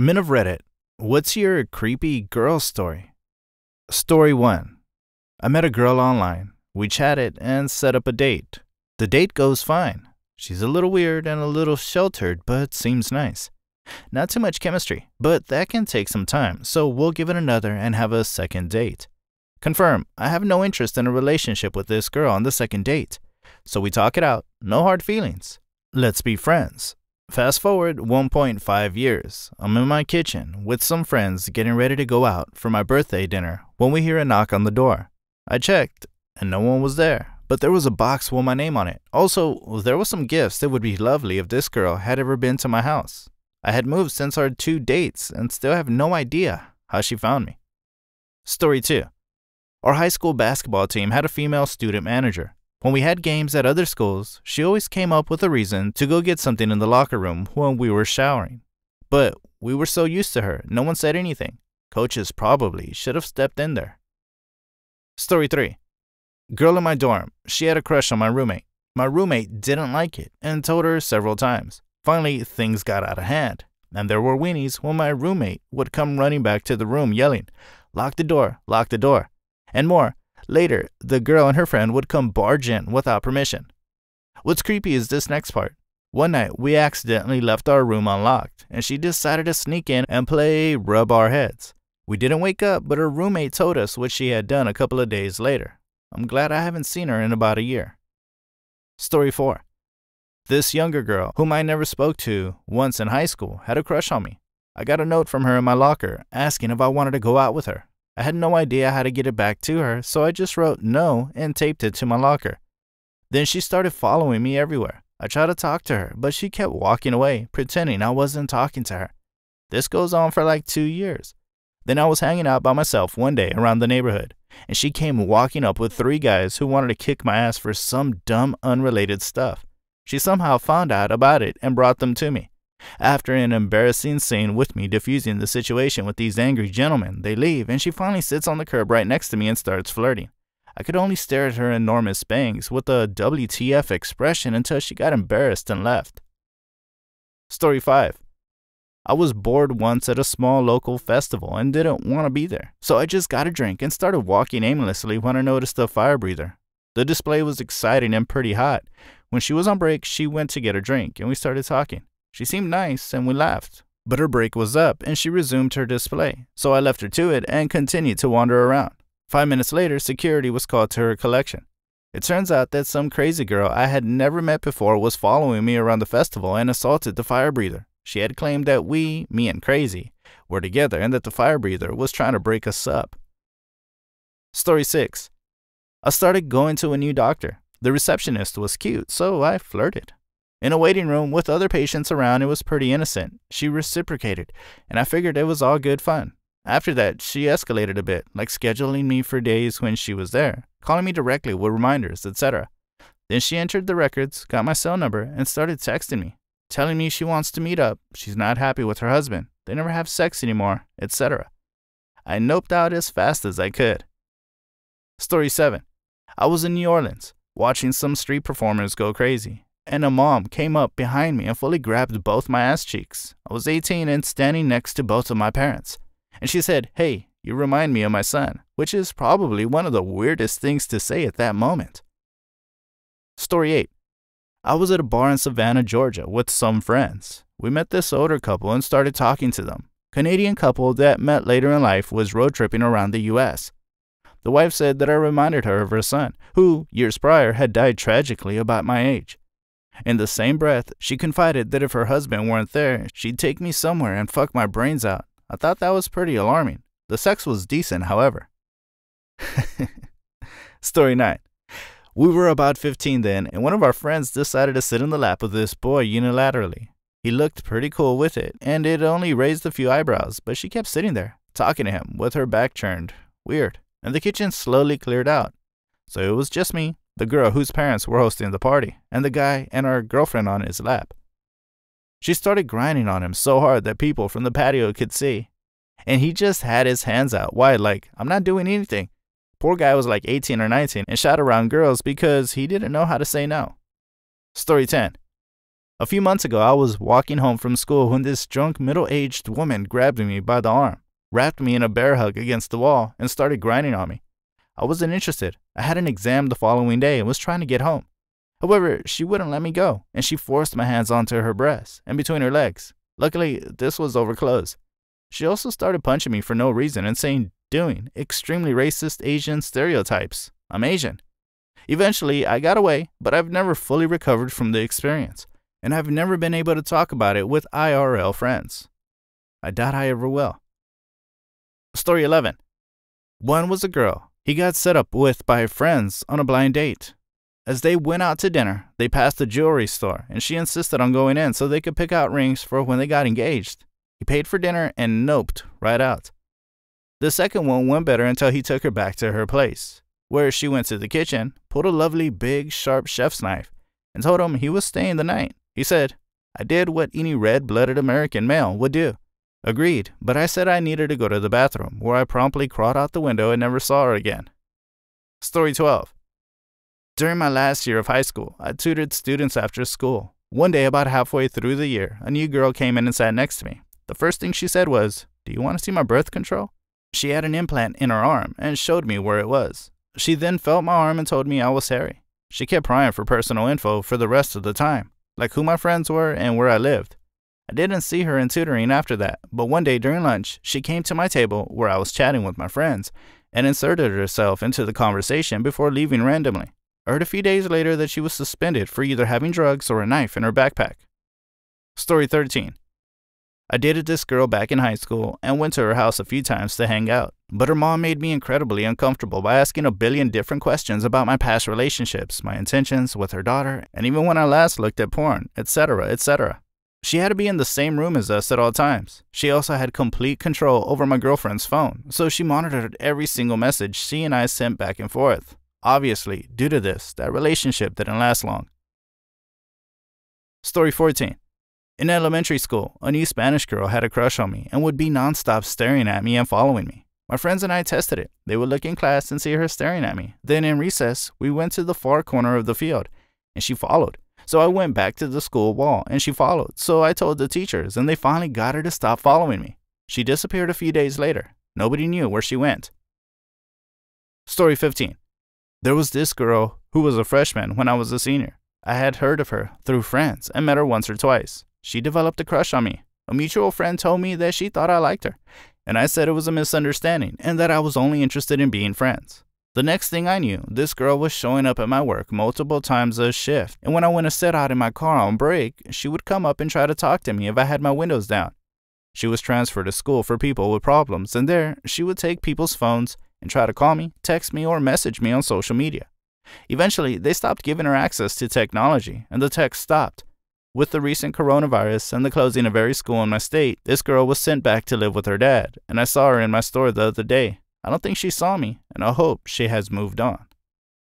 Men of Reddit, what's your creepy girl story? Story 1. I met a girl online. We chatted and set up a date. The date goes fine. She's a little weird and a little sheltered, but seems nice. Not too much chemistry, but that can take some time, so we'll give it another and have a second date. Confirm, I have no interest in a relationship with this girl on the second date. So we talk it out, no hard feelings. Let's be friends. Fast forward 1.5 years. I'm in my kitchen with some friends getting ready to go out for my birthday dinner when we hear a knock on the door. I checked and no one was there, but there was a box with my name on it. Also, there were some gifts that would be lovely if this girl had ever been to my house. I had moved since our 2 dates and still have no idea how she found me. Story 2. Our high school basketball team had a female student manager. When we had games at other schools, she always came up with a reason to go get something in the locker room when we were showering. But we were so used to her, no one said anything. Coaches probably should have stepped in there. Story 3. Girl in my dorm. She had a crush on my roommate. My roommate didn't like it and told her several times. Finally, things got out of hand, and there were weenies when my roommate would come running back to the room yelling, lock the door, and more. Later, the girl and her friend would come barge in without permission. What's creepy is this next part. One night, we accidentally left our room unlocked, and she decided to sneak in and play rub our heads. We didn't wake up, but her roommate told us what she had done a couple of days later. I'm glad I haven't seen her in about a year. Story 4. This younger girl, whom I never spoke to once in high school, had a crush on me. I got a note from her in my locker asking if I wanted to go out with her. I had no idea how to get it back to her, so I just wrote no and taped it to my locker. Then she started following me everywhere. I tried to talk to her, but she kept walking away, pretending I wasn't talking to her. This goes on for like 2 years. Then I was hanging out by myself one day around the neighborhood, and she came walking up with 3 guys who wanted to kick my ass for some dumb, unrelated stuff. She somehow found out about it and brought them to me. After an embarrassing scene with me diffusing the situation with these angry gentlemen, they leave and she finally sits on the curb right next to me and starts flirting. I could only stare at her enormous bangs with a WTF expression until she got embarrassed and left. Story 5. I was bored once at a small local festival and didn't want to be there, so I just got a drink and started walking aimlessly when I noticed a fire breather. The display was exciting and pretty hot. When she was on break, she went to get a drink and we started talking. She seemed nice and we laughed, but her break was up and she resumed her display, so I left her to it and continued to wander around. 5 minutes later, security was called to her collection. It turns out that some crazy girl I had never met before was following me around the festival and assaulted the fire breather. She had claimed that me and Crazy, were together and that the fire breather was trying to break us up. Story 6. I started going to a new doctor. The receptionist was cute, so I flirted. In a waiting room with other patients around, it was pretty innocent. She reciprocated, and I figured it was all good fun. After that, she escalated a bit, like scheduling me for days when she was there, calling me directly with reminders, etc. Then she entered the records, got my cell number, and started texting me, telling me she wants to meet up, she's not happy with her husband, they never have sex anymore, etc. I noped out as fast as I could. Story 7. I was in New Orleans, watching some street performers go crazy, and a mom came up behind me and fully grabbed both my ass cheeks. I was 18 and standing next to both of my parents. And she said, "Hey, you remind me of my son," which is probably one of the weirdest things to say at that moment. Story 8. I was at a bar in Savannah, Georgia with some friends. We met this older couple and started talking to them. Canadian couple that met later in life was road tripping around the US. The wife said that I reminded her of her son, who, years prior, had died tragically about my age. In the same breath, she confided that if her husband weren't there, she'd take me somewhere and fuck my brains out. I thought that was pretty alarming. The sex was decent, however. Story 9. We were about 15 then, and one of our friends decided to sit in the lap of this boy unilaterally. He looked pretty cool with it, and it only raised a few eyebrows, but she kept sitting there, talking to him, with her back turned. Weird. And the kitchen slowly cleared out. So it was just me, the girl whose parents were hosting the party, and the guy and our girlfriend on his lap. She started grinding on him so hard that people from the patio could see. And he just had his hands out wide like, I'm not doing anything. Poor guy was like 18 or 19 and shot around girls because he didn't know how to say no. Story 10. A few months ago, I was walking home from school when this drunk middle-aged woman grabbed me by the arm, wrapped me in a bear hug against the wall, and started grinding on me. I wasn't interested. I had an exam the following day and was trying to get home. However, she wouldn't let me go, and she forced my hands onto her breasts and between her legs. Luckily, this was over clothes. She also started punching me for no reason and doing extremely racist Asian stereotypes. I'm Asian. Eventually, I got away, but I've never fully recovered from the experience, and I've never been able to talk about it with IRL friends. I doubt I ever will. Story 11. One was a girl he got set up with by friends on a blind date. As they went out to dinner, they passed a jewelry store, and she insisted on going in so they could pick out rings for when they got engaged. He paid for dinner and noped right out. The second one went better until he took her back to her place, where she went to the kitchen, pulled a lovely big sharp chef's knife, and told him he was staying the night. He said, "I did what any red-blooded American male would do." Agreed, but I said I needed to go to the bathroom, where I promptly crawled out the window and never saw her again. Story 12. During my last year of high school, I tutored students after school. One day, about halfway through the year, a new girl came in and sat next to me. The first thing she said was, "Do you want to see my birth control?" She had an implant in her arm and showed me where it was. She then felt my arm and told me I was hairy. She kept prying for personal info for the rest of the time, like who my friends were and where I lived. I didn't see her in tutoring after that, but one day during lunch, she came to my table where I was chatting with my friends and inserted herself into the conversation before leaving randomly. I heard a few days later that she was suspended for either having drugs or a knife in her backpack. Story 13. I dated this girl back in high school and went to her house a few times to hang out, but her mom made me incredibly uncomfortable by asking a billion different questions about my past relationships, my intentions with her daughter, and even when I last looked at porn, etc., etc. She had to be in the same room as us at all times. She also had complete control over my girlfriend's phone, so she monitored every single message she and I sent back and forth. Obviously, due to this, that relationship didn't last long. Story 14. In elementary school, a new Spanish girl had a crush on me and would be nonstop staring at me and following me. My friends and I tested it. They would look in class and see her staring at me. Then in recess, we went to the far corner of the field, and she followed. So I went back to the school wall, and she followed. So I told the teachers, and they finally got her to stop following me. She disappeared a few days later. Nobody knew where she went. Story 15. There was this girl who was a freshman when I was a senior. I had heard of her through friends and met her once or twice. She developed a crush on me. A mutual friend told me that she thought I liked her, and I said it was a misunderstanding and that I was only interested in being friends. The next thing I knew, this girl was showing up at my work multiple times a shift, and when I went to sit out in my car on break, she would come up and try to talk to me if I had my windows down. She was transferred to school for people with problems, and there, she would take people's phones and try to call me, text me, or message me on social media. Eventually, they stopped giving her access to technology, and the text stopped. With the recent coronavirus and the closing of every school in my state, this girl was sent back to live with her dad, and I saw her in my store the other day. I don't think she saw me, and I hope she has moved on.